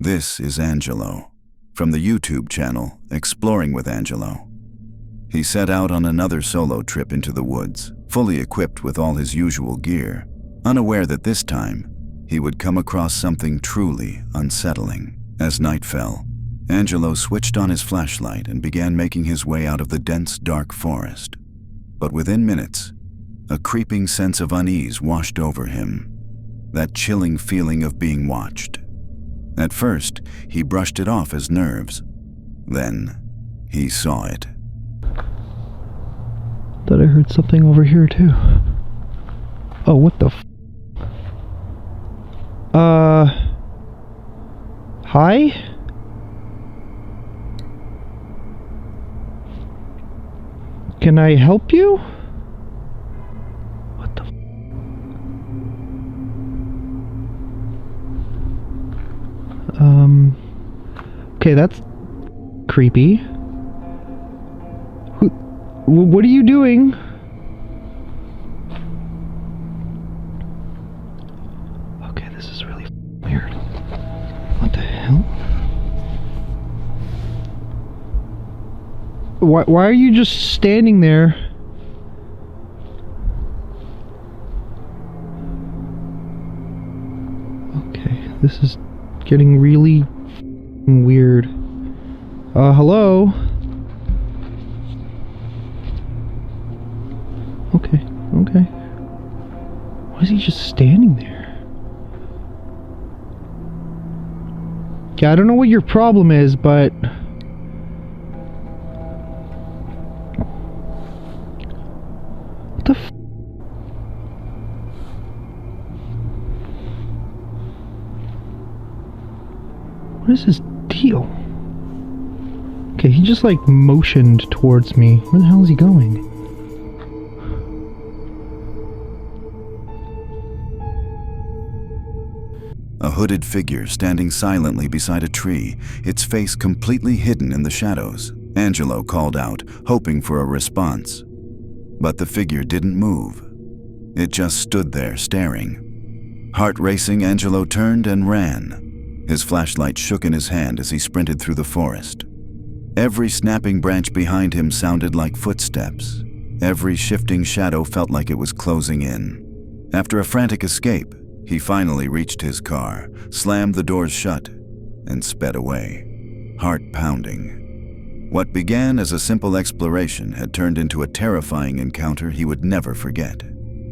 This is Angelo, from the YouTube channel Exploring with Angelo. He set out on another solo trip into the woods, fully equipped with all his usual gear, unaware that this time he would come across something truly unsettling. As night fell, Angelo switched on his flashlight and began making his way out of the dense, dark forest. But within minutes, a creeping sense of unease washed over him, that chilling feeling of being watched. At first, he brushed it off as nerves. Then, he saw it. Thought I heard something over here too. Oh, what the f... Hi? Can I help you? What the f... Okay, that's creepy. What are you doing? Okay, this is really weird. What the hell? Why are you just standing there? Okay, this is getting really weird. Hello? Okay. Why is he just standing there? Yeah, I don't know what your problem is, but... What the f... What is this deal? Okay, he just like motioned towards me. Where the hell is he going? A hooded figure standing silently beside a tree, its face completely hidden in the shadows. Angelo called out, hoping for a response. But the figure didn't move. It just stood there, staring. Heart racing, Angelo turned and ran. His flashlight shook in his hand as he sprinted through the forest. Every snapping branch behind him sounded like footsteps. Every shifting shadow felt like it was closing in. After a frantic escape, he finally reached his car, slammed the doors shut, and sped away, heart pounding. What began as a simple exploration had turned into a terrifying encounter he would never forget.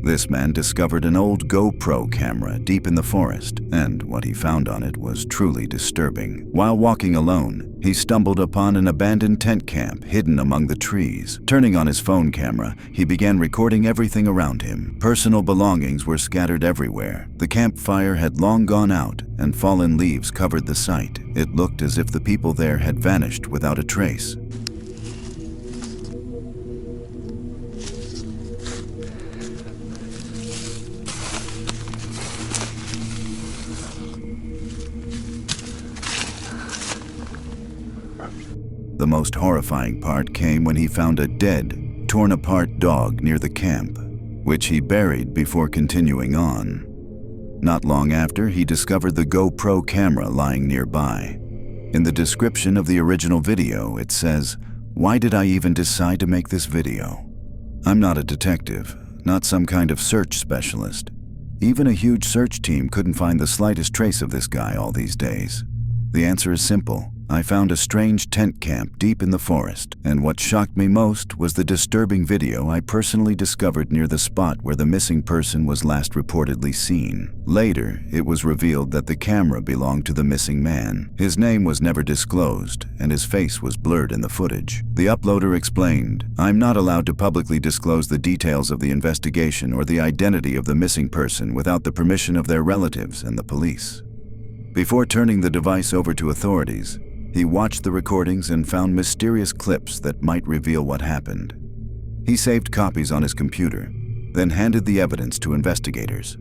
This man discovered an old GoPro camera deep in the forest, and what he found on it was truly disturbing. While walking alone, he stumbled upon an abandoned tent camp hidden among the trees. Turning on his phone camera, he began recording everything around him. Personal belongings were scattered everywhere. The campfire had long gone out, and fallen leaves covered the site. It looked as if the people there had vanished without a trace. The most horrifying part came when he found a dead, torn-apart dog near the camp, which he buried before continuing on. Not long after, he discovered the GoPro camera lying nearby. In the description of the original video, it says, "Why did I even decide to make this video? I'm not a detective, not some kind of search specialist. Even a huge search team couldn't find the slightest trace of this guy all these days. The answer is simple. I found a strange tent camp deep in the forest, and what shocked me most was the disturbing video I personally discovered near the spot where the missing person was last reportedly seen. Later, it was revealed that the camera belonged to the missing man. His name was never disclosed, and his face was blurred in the footage. The uploader explained, "I'm not allowed to publicly disclose the details of the investigation or the identity of the missing person without the permission of their relatives and the police." Before turning the device over to authorities, he watched the recordings and found mysterious clips that might reveal what happened. He saved copies on his computer, then handed the evidence to investigators.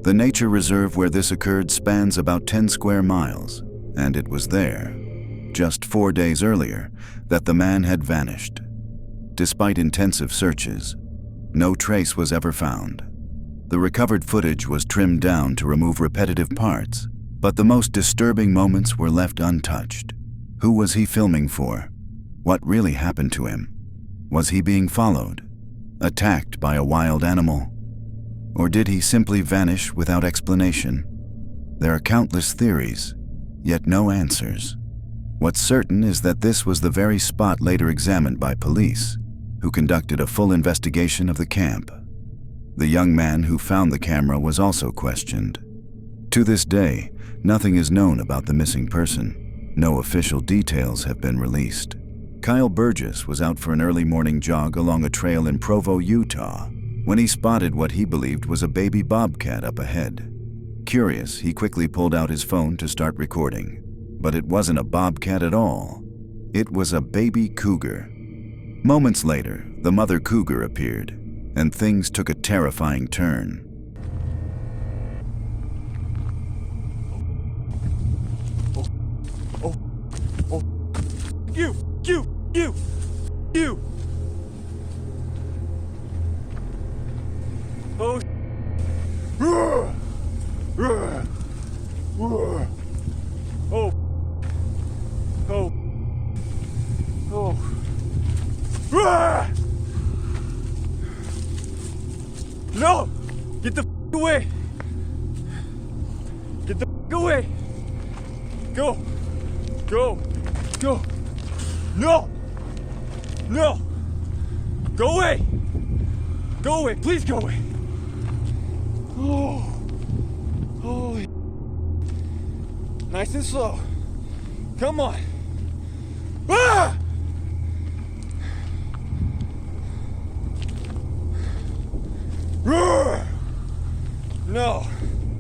The nature reserve where this occurred spans about 10 square miles, and it was there, just 4 days earlier, that the man had vanished. Despite intensive searches, no trace was ever found. The recovered footage was trimmed down to remove repetitive parts, but the most disturbing moments were left untouched. Who was he filming for? What really happened to him? Was he being followed? Attacked by a wild animal? Or did he simply vanish without explanation? There are countless theories, yet no answers. What's certain is that this was the very spot later examined by police, who conducted a full investigation of the camp. The young man who found the camera was also questioned. To this day, nothing is known about the missing person. No official details have been released. Kyle Burgess was out for an early morning jog along a trail in Provo, Utah, when he spotted what he believed was a baby bobcat up ahead. Curious, he quickly pulled out his phone to start recording. But it wasn't a bobcat at all. It was a baby cougar. Moments later, the mother cougar appeared, and things took a terrifying turn. You! Oh, oh, oh, oh, no! Get the away! Get the away! Go! Go! Go! No! No! Go away! Go away! Please go away! Oh! Holy... Nice and slow. Come on! Ah! No.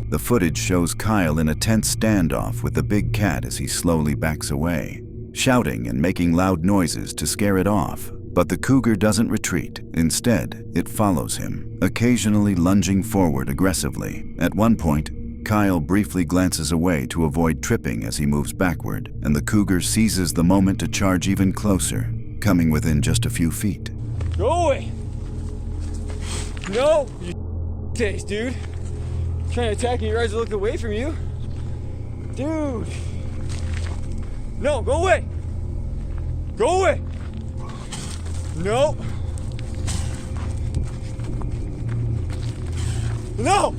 The footage shows Kyle in a tense standoff with the big cat as he slowly backs away, shouting and making loud noises to scare it off. But the cougar doesn't retreat. Instead, it follows him, occasionally lunging forward aggressively. At one point, Kyle briefly glances away to avoid tripping as he moves backward, and the cougar seizes the moment to charge even closer, coming within just a few feet. Go away! No! You taste, dude. Trying to attack and your eyes are looking away from you. Dude! No, go away! Go away! No! No!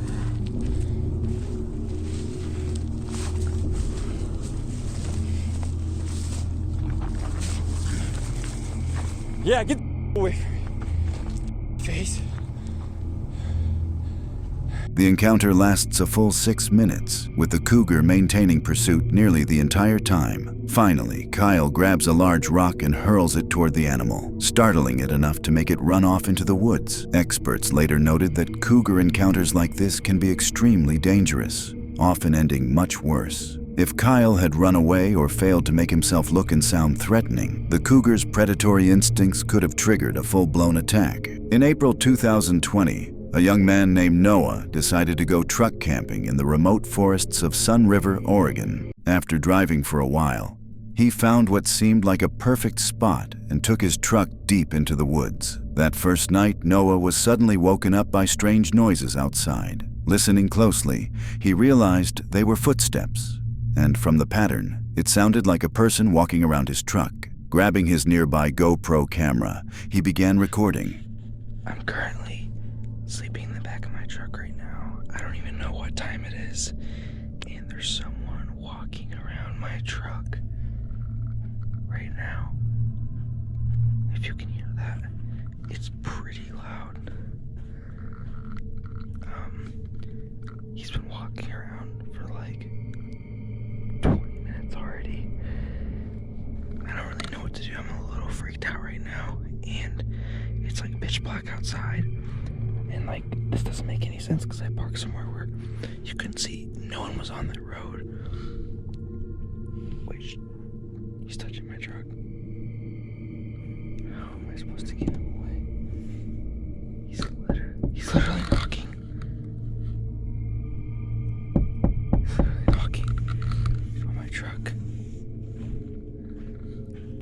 Yeah, get away from me. Face. The encounter lasts a full 6 minutes, with the cougar maintaining pursuit nearly the entire time. Finally, Kyle grabs a large rock and hurls it toward the animal, startling it enough to make it run off into the woods. Experts later noted that cougar encounters like this can be extremely dangerous, often ending much worse. If Kyle had run away or failed to make himself look and sound threatening, the cougar's predatory instincts could have triggered a full-blown attack. In April 2020, a young man named Noah decided to go truck camping in the remote forests of Sun River, Oregon. After driving for a while, he found what seemed like a perfect spot and took his truck deep into the woods. That first night, Noah was suddenly woken up by strange noises outside. Listening closely, he realized they were footsteps, and from the pattern, it sounded like a person walking around his truck. Grabbing his nearby GoPro camera, he began recording. I'm currently sleeping in the back of my truck right now. I don't even know what time it is. And there's someone walking around my truck right now. If you can hear that, it's pretty loud. He's been walking around for like 20 minutes already. I don't really know what to do. I'm a little freaked out right now. And it's like pitch black outside. And like, this doesn't make any sense because I parked somewhere where you couldn't see. No one was on that road. Wait, he's touching my truck. How am I supposed to get him away? He's literally knocking.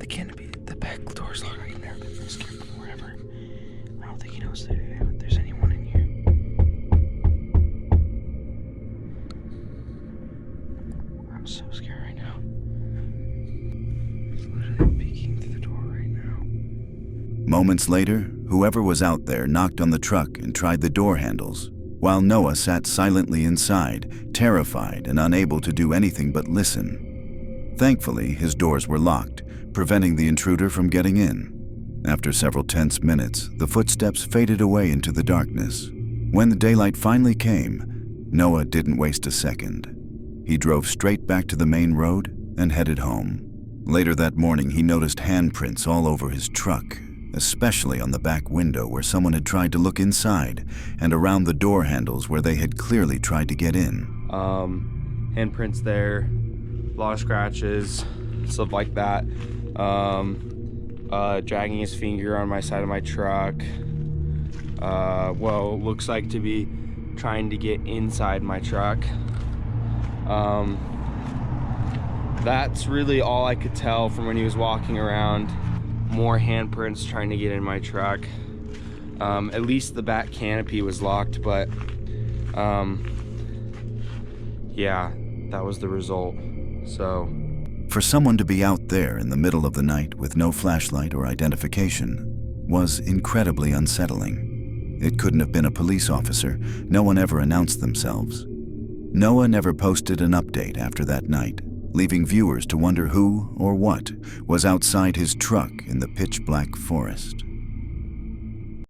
canopy, the back door's locked. I've never been this scared before ever. I don't think he knows that there's anyone in here. I'm so scared right now. He's literally peeking through the door right now. Moments later, whoever was out there knocked on the truck and tried the door handles, while Noah sat silently inside, terrified and unable to do anything but listen. Thankfully, his doors were locked, preventing the intruder from getting in. After several tense minutes, the footsteps faded away into the darkness. When the daylight finally came, Noah didn't waste a second. He drove straight back to the main road and headed home. Later that morning, he noticed handprints all over his truck, especially on the back window where someone had tried to look inside, and around the door handles where they had clearly tried to get in. Handprints there, a lot of scratches, stuff like that. Dragging his finger on my side of my truck. Looks like to be trying to get inside my truck. That's really all I could tell from when he was walking around. More handprints trying to get in my truck. At least the back canopy was locked, but yeah, that was the result. So For someone to be out there in the middle of the night with no flashlight or identification was incredibly unsettling. It couldn't have been a police officer. No one ever announced themselves. Noah never posted an update after that night, leaving viewers to wonder who or what was outside his truck in the pitch-black forest.